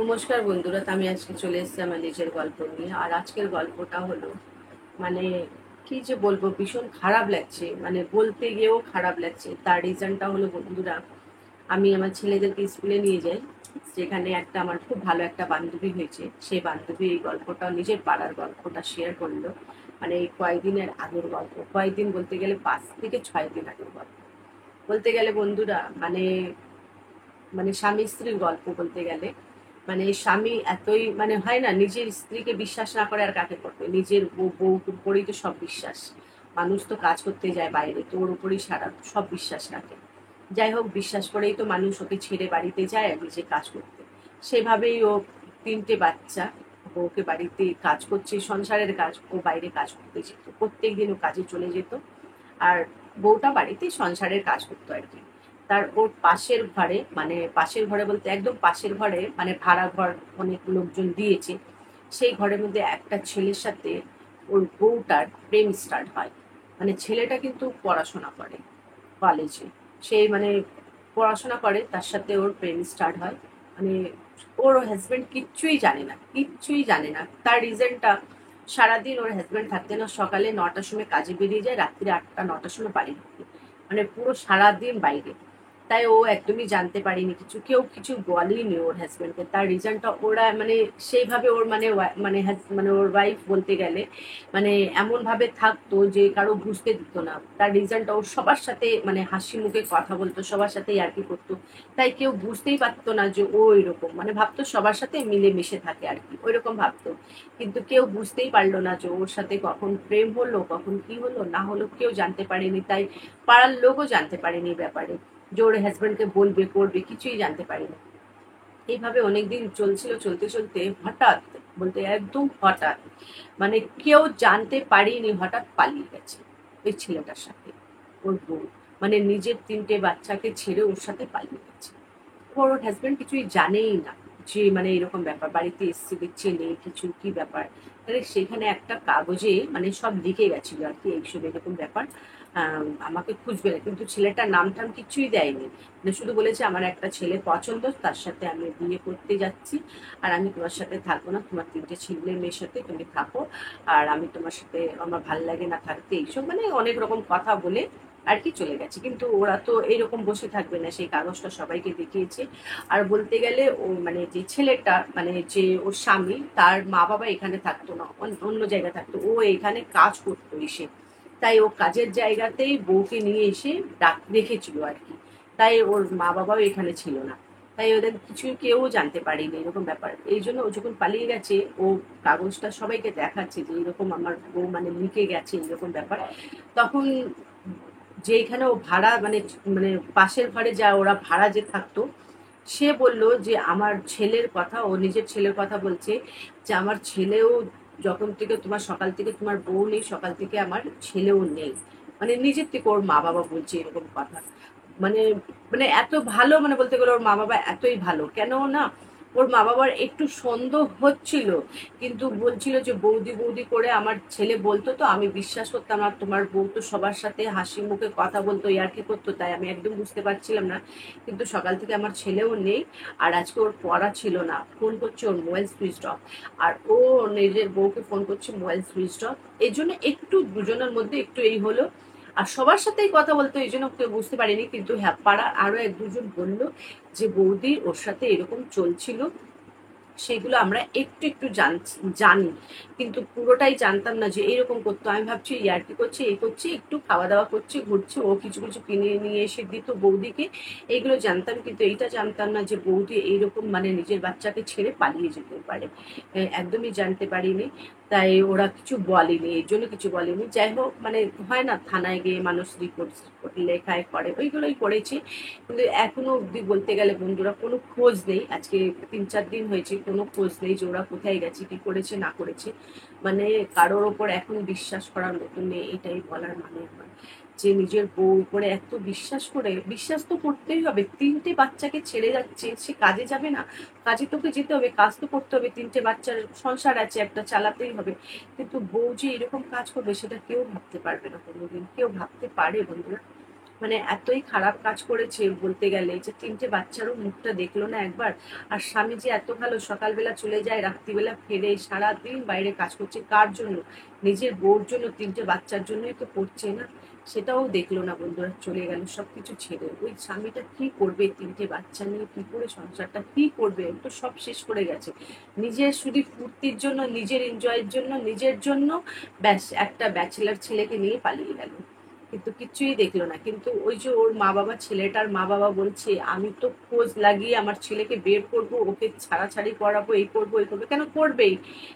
নমস্কার বন্ধুরা, তো আমি আজকে চলে এসেছি আমার নিজের গল্প নিয়ে। আর আজকের গল্পটা হলো মানে কি যে বলবো, ভীষণ খারাপ লাগছে, মানে বলতে গিয়েও খারাপ লাগছে। তার রিজনটা হলো বন্ধুরা, আমি আমার ছেলেদেরকে স্কুলে নিয়ে যাই, যেখানে একটা আমার খুব ভালো একটা বান্ধবী হয়েছে। সেই বান্ধবী এই গল্পটা, নিজের পাড়ার গল্পটা শেয়ার করলো। মানে এই কয়েকদিনের আগের গল্প, কয়েকদিন বলতে গেলে 5 থেকে 6 দিন আগের গল্প বলতে গেলে বন্ধুরা। মানে মানে স্বামী স্ত্রীর গল্প বলতে গেলে, মানে স্বামী এতই মানে হয় না, নিজের স্ত্রীকে বিশ্বাস না করে আর কাকে করবে? নিজের বউর উপরেই তো সব বিশ্বাস। মানুষ তো কাজ করতে যায় বাইরে, তো ওর উপরেই সারা সব বিশ্বাস রাখে। যাই হোক, বিশ্বাস করেই তো মানুষ ওকে ছেড়ে বাড়িতে যায় আর নিজে কাজ করতে। সেভাবেই ও 3টে বাচ্চা, বউকে বাড়িতে কাজ করছে, সংসারের কাজ, ও বাইরে কাজ করতে যেত, প্রত্যেকদিন ও কাজে চলে যেত। আর বউটা বাড়িতে সংসারের কাজ করতো আর কি। তার ওর পাশের ঘরে, মানে পাশের ঘরে বলতে একদম পাশের ঘরে, মানে ভাড়া ঘর অনেক লোকজন দিয়েছে। সেই ঘরের মধ্যে একটা ছেলের সাথে ওর বউটার প্রেম স্টার্ট হয়। মানে ছেলেটা কিন্তু পড়াশোনা করে কলেজে, সেই মানে পড়াশোনা করে, তার সাথে ওর প্রেম স্টার্ট হয়। মানে ওর হাজবেন্ড কিচ্ছুই জানে না, কিচ্ছুই জানে না। তার রিজনটা, সারাদিন ওর হাজবেন্ড থাকতে না, সকালে 9টার সময় কাজে বেরিয়ে যায়, রাত্রি 8টা 9টার সময় বাড়ি ঢুকে। মানে পুরো সারাদিন বাইরে। তাই ও একদমই জানতে পারিনি কিছু, কেউ কিছু বলেনি ওর হাজবেন্ডকে। তার রিজনটা ওরা মানে সেইভাবে ওর মানে মানে মানে ওর ওয়াইফ বলতে গেলে মানে এমন ভাবে থাকতো যে কারো বুঝতে দিত না। তার রিজনটা ওর সবার সাথে মানে হাসি মুখে কথা বলতো, সবার সাথে ইয়ার্কি করতো। তাই কেউ বুঝতেই পারতো না যে ও এরকম, মানে ভাবতো সবার সাথে মিলে মিশে থাকে আর কি, ওইরকম ভাবতো। কিন্তু কেউ বুঝতেই পারলো না যে ওর সাথে কখন প্রেম হলো, কখন কি হলো না হলো, কেউ জানতে পারেনি। তাই পাড়ার লোকও জানতে পারেনি এই ব্যাপারে, যে ওর হাজবেন্ডকে বলবে করবে, কিছুই জানতে পারেনি। এইভাবে অনেকদিন চলছিল, চলতে চলতে হঠাৎ, বলতে একদম হঠাৎ, মানে কেউ জানতে পারিনি, হঠাৎ পালিয়ে গেছে ওই ছেলেটার সাথে ওর বউ। মানে নিজের 3টে বাচ্চাকে ছেড়ে ওর সাথে পালিয়ে গেছে। ওর হাজবেন্ড কিছুই জানেই না যে মানে এরকম ব্যাপার, বাড়িতে এসছে দেখছে নেই কিছু, কি ব্যাপার। তাহলে সেখানে একটা কাগজে মানে সব লিখে গেছিল আর কি, এইসব এরকম ব্যাপার, আমাকে খুঁজবে না। কিন্তু ছেলেটার নাম টাম কিছুই দেয়নি, মানে শুধু বলেছে আমার একটা ছেলে পছন্দ, তার সাথে আমি বিয়ে করতে যাচ্ছি, আর আমি তোমার সাথে থাকবো না, তোমার 3টে ছেলে মেয়ের সাথে তুমি থাকো, আর আমি তোমার সাথে, আমার ভাল লাগে না থাকতে, এইসব মানে অনেক রকম কথা বলে আর কি চলে গেছে। কিন্তু ওরা তো এইরকম বসে থাকবে না, সেই কাগজটা সবাইকে দেখিয়েছে। আর বলতে গেলে ও মানে যে ছেলেটা, মানে যে ওর স্বামী, তার মা বাবা এখানে থাকতো না, অন্য জায়গায় থাকতো, ও এখানে কাজ করতো এসে। তাই ও কাজের জায়গাতেই বউকে নিয়ে এসে রেখেছিল আর কি। তাই ওর মা বাবাও এখানে ছিল না। তাই ওদের কিছু কেউ জানতে পারেনি এরকম ব্যাপার। এই জন্য ও যখন পালিয়ে গেছে, ও কাগজটা সবাইকে দেখাচ্ছে যে এরকম আমার বউ মানে লিখে গেছে এরকম ব্যাপার। তখন যেখানে ও ভাড়া মানে মানে পাশের ঘরে যা ওরা ভাড়া যে থাকতো, সে বলল যে আমার ছেলের কথা, ও নিজের ছেলের কথা বলছে, যে আমার ছেলেও যখন থেকে তোমার, সকাল থেকে তোমার বউ নেই, সকাল থেকে আমার ছেলেও নেই। মানে নিজের থেকে ওর মা বাবা বলছে এরকম কথা। মানে মানে এত ভালো, মানে বলতে গেলে ওর মা বাবা এতই ভালো কেন না, ওর মা বাবার একটু সন্দেহ হচ্ছিল, কিন্তু বলছিল যে বৌদি বৌদি করে আমার ছেলে বলতো, তো আমি বিশ্বাস করতাম না, তোমার বউ তো সবার সাথে হাসি মুখে কথা বলতো, ইয়ার্কি করতো, তাই আমি একদম বুঝতে পারছিলাম না। কিন্তু সকাল থেকে আমার ছেলেও নেই, আর আজকে ওর পড়া ছিল না, ফোন করছে, ওর মোবাইল সুইচ অফ। আর ও নিজের বউকে ফোন করছে, মোবাইল সুইচ অফ। এই জন্য একটু দুজনের মধ্যে একটু এই হলো। আর সবার সাথেই কথা বলতো, এই জন্য কেউ বুঝতে পারিনি। কিন্তু হ্যাঁ, পাড়ার আরো 1-2 জন বললো যে বৌদি ওর সাথে এরকম চলছিল। সেগুলো আমরা একটু একটু জানি, কিন্তু পুরোটাই জানতাম না যে এরকম করতো। আমি ভাবছি ইয়ার্কি করছে, এই করছে, একটু খাওয়া দাওয়া করছে, ঘুরছে, ও কিছু কিছু কিনে নিয়ে এসে দিত বৌদিকে, এইগুলো জানতাম। কিন্তু এইটা জানতাম না যে বৌদি এইরকম মানে নিজের বাচ্চাকে ছেড়ে পালিয়ে যেতে পারে। একদমই জানতে পারিনি। তাই ওরা কিছু বলেনি, এই জন্য কিছু বলেনি। যাই হোক, মানে হয় না, থানায় গিয়ে মানুষ রিপোর্ট লেখায় করে, ওইগুলোই করেছি। কিন্তু এখনো অব্দি বলতে গেলে বন্ধুরা কোনো খোঁজ নেই। আজকে 3-4 দিন হয়েছে, কোনো খোঁজ নেই যে ওরা কোথায় গেছে, কি করেছে না করেছে। মানে কারোর ওপর এখন বিশ্বাস করার মতো নেই, এটাই বলার মানে আমার। যে নিজের বউ উপরে এত বিশ্বাস করে, বিশ্বাস তো করতেই হবে। 3টে বাচ্চাকে ছেড়ে যাচ্ছে, সে কাজে যাবে না? কাজে তোকে যেতে হবে, কাজ তো করতে হবে, 3টে বাচ্চার সংসার আছে, একটা চালাতেই হবে। কিন্তু বউ যে এরকম কাজ করবে সেটা কেউ ভাবতে পারবে না কোনোদিন, কেউ ভাবতে পারে বন্ধুরা? মানে এতই খারাপ কাজ করেছে বলতে গেলে, যে 3টে বাচ্চারও মুখটা দেখলো না একবার। আর স্বামী যে এত ভালো, সকালবেলা চলে যায়, রাত্রিবেলা ফেরে, সারাদিন বাইরে কাজ করছে কার জন্য? নিজের বউর জন্য, 3টে বাচ্চার জন্যই তো করছে না। সেটাও দেখলো না বন্ধুরা, চলে গেল সবকিছু ছেড়ে। ওই স্বামীটা কি করবে 3টে বাচ্চা নিয়ে, কি করে সংসারটা কি করবে? ও তো সব শেষ করে গেছে নিজের শুধু ফুর্তির জন্য, নিজের এনজয়ের জন্য, নিজের জন্য। ব্যাস, একটা ব্যাচেলার ছেলেকে নিয়ে পালিয়ে গেল, কিন্তু কিছুই দেখলো না। কিন্তু ওই যে ওর মা বাবা, ছেলেটার মা বাবা বলছে আমি তো খোঁজ লাগিয়ে আমার ছেলেকে বের করব, ওকে ছাড়াছাড়ি করাবো, এই করবো এই করবো। কেন করবেই?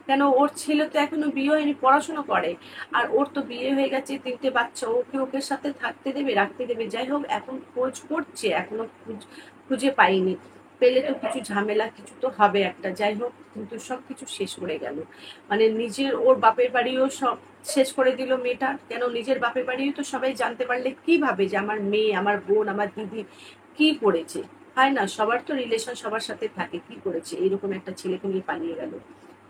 কেন? ওর ছেলে তো এখনো বিয়ে হয়নি, পড়াশোনা করে। আর ওর তো বিয়ে হয়ে গেছে, 3টে বাচ্চা, ওকে ওকে সাথে থাকতে দেবে, রাখতে দেবে? যাই হোক, এখন খোঁজ করছে, এখনো খুঁজে পাইনি। পেলে তো কিছু ঝামেলা, কিছু তো হবে একটা। যাই হোক, কিন্তু সবকিছু শেষ করে গেল। মানে নিজের, ওর বাপের বাড়িও সব শেষ করে দিল মেয়েটা। কেন? নিজের বাপের বাড়িও তো সবাই জানতে পারলে কি ভাবে যে আমার মেয়ে, আমার বোন, আমার দিদি কি করেছে। হয় না, সবার তো রিলেশন সবার সাথে থাকে, কি করেছে? এইরকম একটা ছেলেকে নিয়ে পালিয়ে গেল,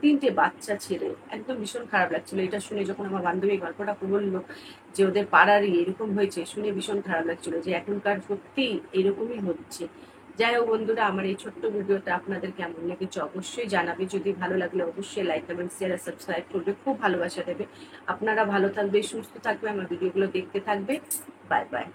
3টে বাচ্চা ছেড়ে। একদম ভীষণ খারাপ লাগছিল এটা শুনে। যখন আমার বান্ধবী গল্পটা বললো যে ওদের পাড়ারই এরকম হয়েছে, শুনে ভীষণ খারাপ লাগছিল যে এখনকার সত্যি এরকমই হচ্ছে। যাই হোক বন্ধুরা, আমার এই ছোট্ট ভিডিওটা আপনাদের কেমন লেগেছে অবশ্যই জানাবে। যদি ভালো লাগলে অবশ্যই লাইক, কমেন্ট, শেয়ার আর সাবস্ক্রাইব করবে, খুব ভালোবাসা দেবে। আপনারা ভালো থাকবে, সুস্থ থাকবে, আমার ভিডিওগুলো দেখতে থাকবে। Bye bye.